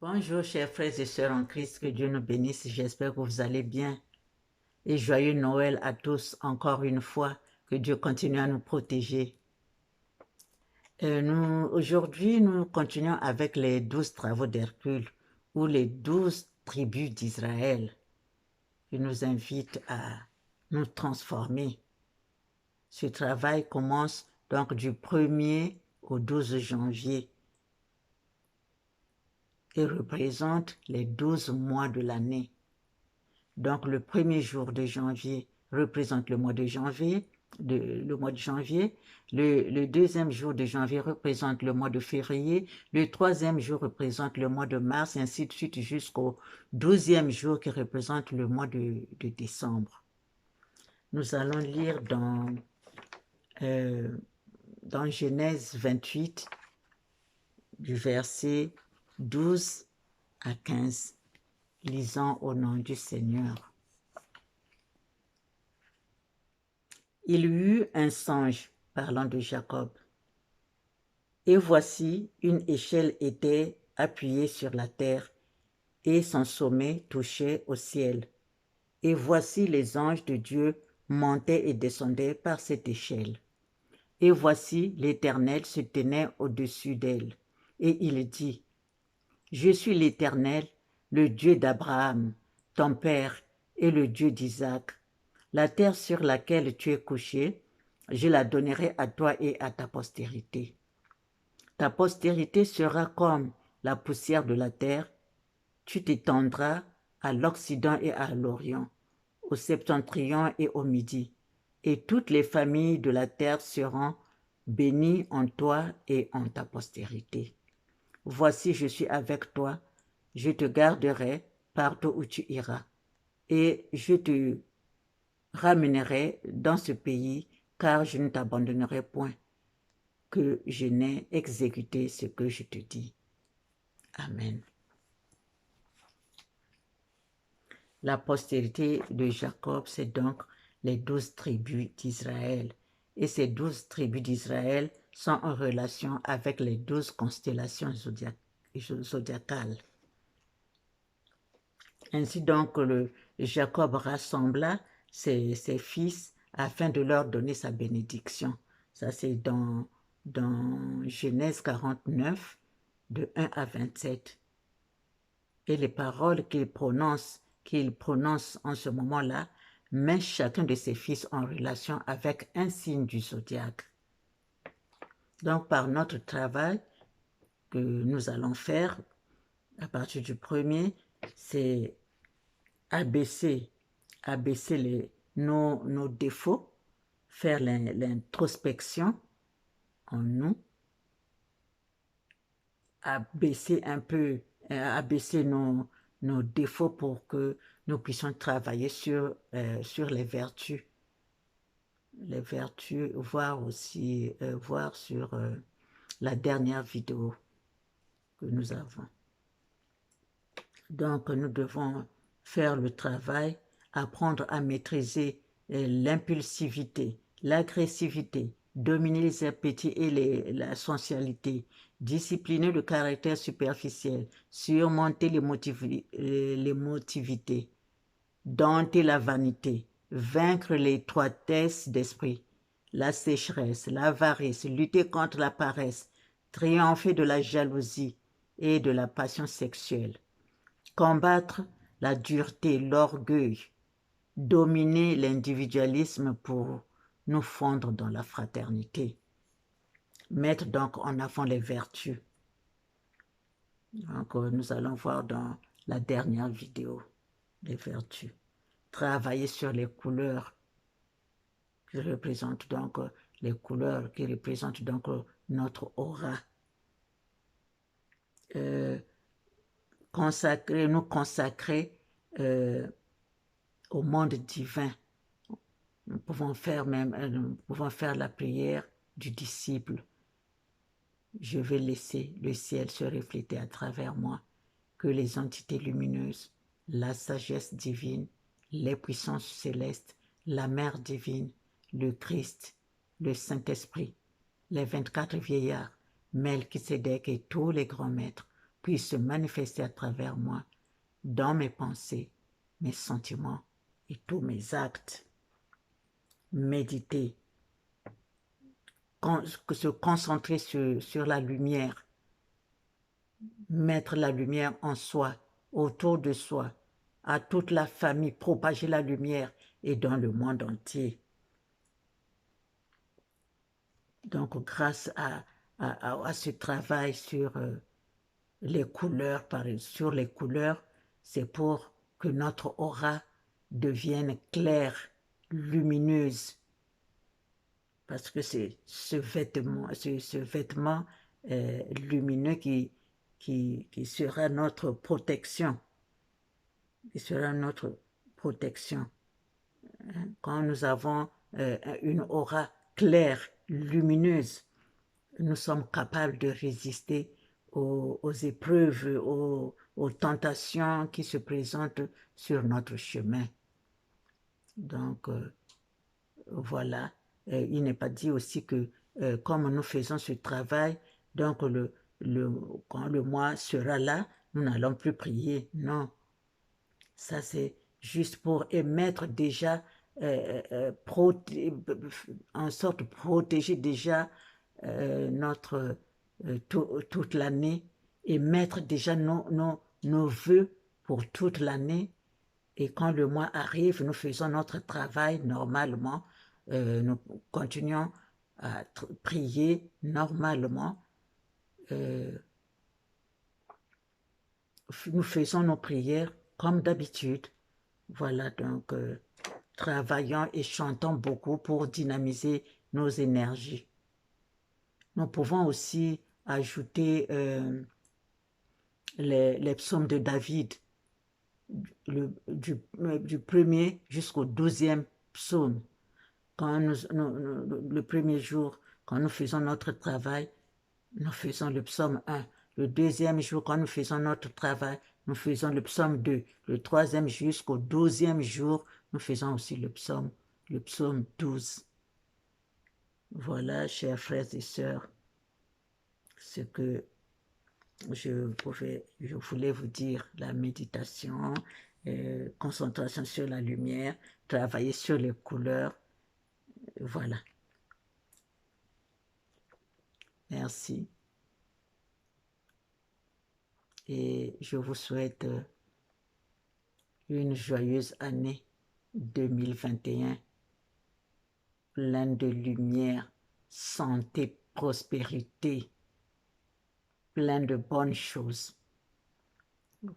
Bonjour chers frères et sœurs en Christ, que Dieu nous bénisse, j'espère que vous allez bien et joyeux Noël à tous encore une fois, que Dieu continue à nous protéger. Aujourd'hui, nous continuons avec les 12 travaux d'Hercule ou les 12 tribus d'Israël qui nous invitent à nous transformer. Ce travail commence donc du 1er au 12 janvier et représente les 12 mois de l'année. Donc le premier jour de janvier représente le mois de janvier, le deuxième jour de janvier représente le mois de février, le troisième jour représente le mois de mars, et ainsi de suite jusqu'au 12e jour qui représente le mois de décembre. Nous allons lire dans Genèse 28, du verset 12 à 15, lisant au nom du Seigneur. Il y eut un songe, parlant de Jacob. Et voici, une échelle était appuyée sur la terre, et son sommet touchait au ciel. Et voici, les anges de Dieu montaient et descendaient par cette échelle. Et voici, l'Éternel se tenait au-dessus d'elle. Et il dit, je suis l'Éternel, le Dieu d'Abraham, ton père, et le Dieu d'Isaac. La terre sur laquelle tu es couché, je la donnerai à toi et à ta postérité. Ta postérité sera comme la poussière de la terre. Tu t'étendras à l'Occident et à l'Orient, au septentrion et au Midi. Et toutes les familles de la terre seront bénies en toi et en ta postérité. Voici, je suis avec toi, je te garderai partout où tu iras, et je te ramènerai dans ce pays, car je ne t'abandonnerai point, que je n'ai exécuté ce que je te dis. Amen. La postérité de Jacob, c'est donc les 12 tribus d'Israël. Et ces 12 tribus d'Israël sont en relation avec les 12 constellations zodiacales. Ainsi donc, Jacob rassembla ses fils afin de leur donner sa bénédiction. Ça, c'est dans Genèse 49, de 1 à 27. Et les paroles qu'il prononce en ce moment-là met chacun de ses fils en relation avec un signe du zodiaque. Donc, par notre travail que nous allons faire à partir du premier, c'est abaisser nos défauts, faire l'introspection en nous, abaisser un peu, abaisser nos défauts pour que nous puissions travailler sur les vertus, voir aussi, voir sur la dernière vidéo que nous avons. Donc, nous devons faire le travail, apprendre à maîtriser l'impulsivité, l'agressivité, dominer les appétits et la sensualité, discipliner le caractère superficiel, surmonter l'émotivité, dompter la vanité, vaincre l'étroitesse d'esprit, la sécheresse, l'avarice, lutter contre la paresse, triompher de la jalousie et de la passion sexuelle, combattre la dureté, l'orgueil, dominer l'individualisme pour nous fondre dans la fraternité. Mettre donc en avant les vertus. Donc, nous allons voir dans la dernière vidéo les vertus. Travailler sur les couleurs qui représentent donc notre aura. Nous consacrer au monde divin. Nous pouvons faire la prière du disciple. Je vais laisser le ciel se refléter à travers moi, que les entités lumineuses, la sagesse divine, les puissances célestes, la mère divine, le Christ, le Saint-Esprit, les 24 vieillards, Melchisédek et tous les grands maîtres puisse se manifester à travers moi, dans mes pensées, mes sentiments et tous mes actes. Méditer, se concentrer sur la lumière, mettre la lumière en soi, autour de soi, à toute la famille, propager la lumière et dans le monde entier. Donc, grâce à ce travail sur les couleurs, sur les couleurs, c'est pour que notre aura devienne claire, lumineuse, parce que c'est ce vêtement lumineux qui sera notre protection, Quand nous avons une aura claire, lumineuse, nous sommes capables de résister aux épreuves, aux tentations qui se présentent sur notre chemin. Donc, voilà. Il n'est pas dit aussi que comme nous faisons ce travail, donc quand le mois sera là, nous n'allons plus prier. Non. Ça, c'est juste pour émettre déjà, en sorte protéger déjà toute l'année et mettre déjà nos vœux pour toute l'année. Et quand le mois arrive, nous faisons notre travail normalement. Nous continuons à prier normalement. Nous faisons nos prières comme d'habitude. Voilà, donc travaillons et chantons beaucoup pour dynamiser nos énergies. Nous pouvons aussi ajouter les psaumes de David, du premier jusqu'au 12e psaume. Quand le premier jour, quand nous faisons notre travail, nous faisons le psaume 1. Le deuxième jour, quand nous faisons notre travail, nous faisons le psaume 2. Le troisième jusqu'au 12e jour, nous faisons aussi le psaume 12. Voilà, chers frères et sœurs, ce que je voulais vous dire, la méditation, concentration sur la lumière, travailler sur les couleurs, voilà. Merci. Et je vous souhaite une joyeuse année 2021, pleine de lumière, santé, prospérité, plein de bonnes choses.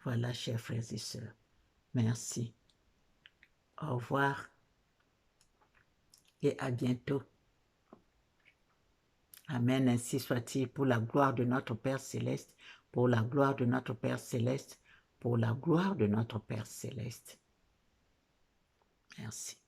Voilà, chers frères et sœurs. Merci. Au revoir et à bientôt. Amen, ainsi soit-il, pour la gloire de notre Père Céleste, pour la gloire de notre Père Céleste, pour la gloire de notre Père Céleste. Merci.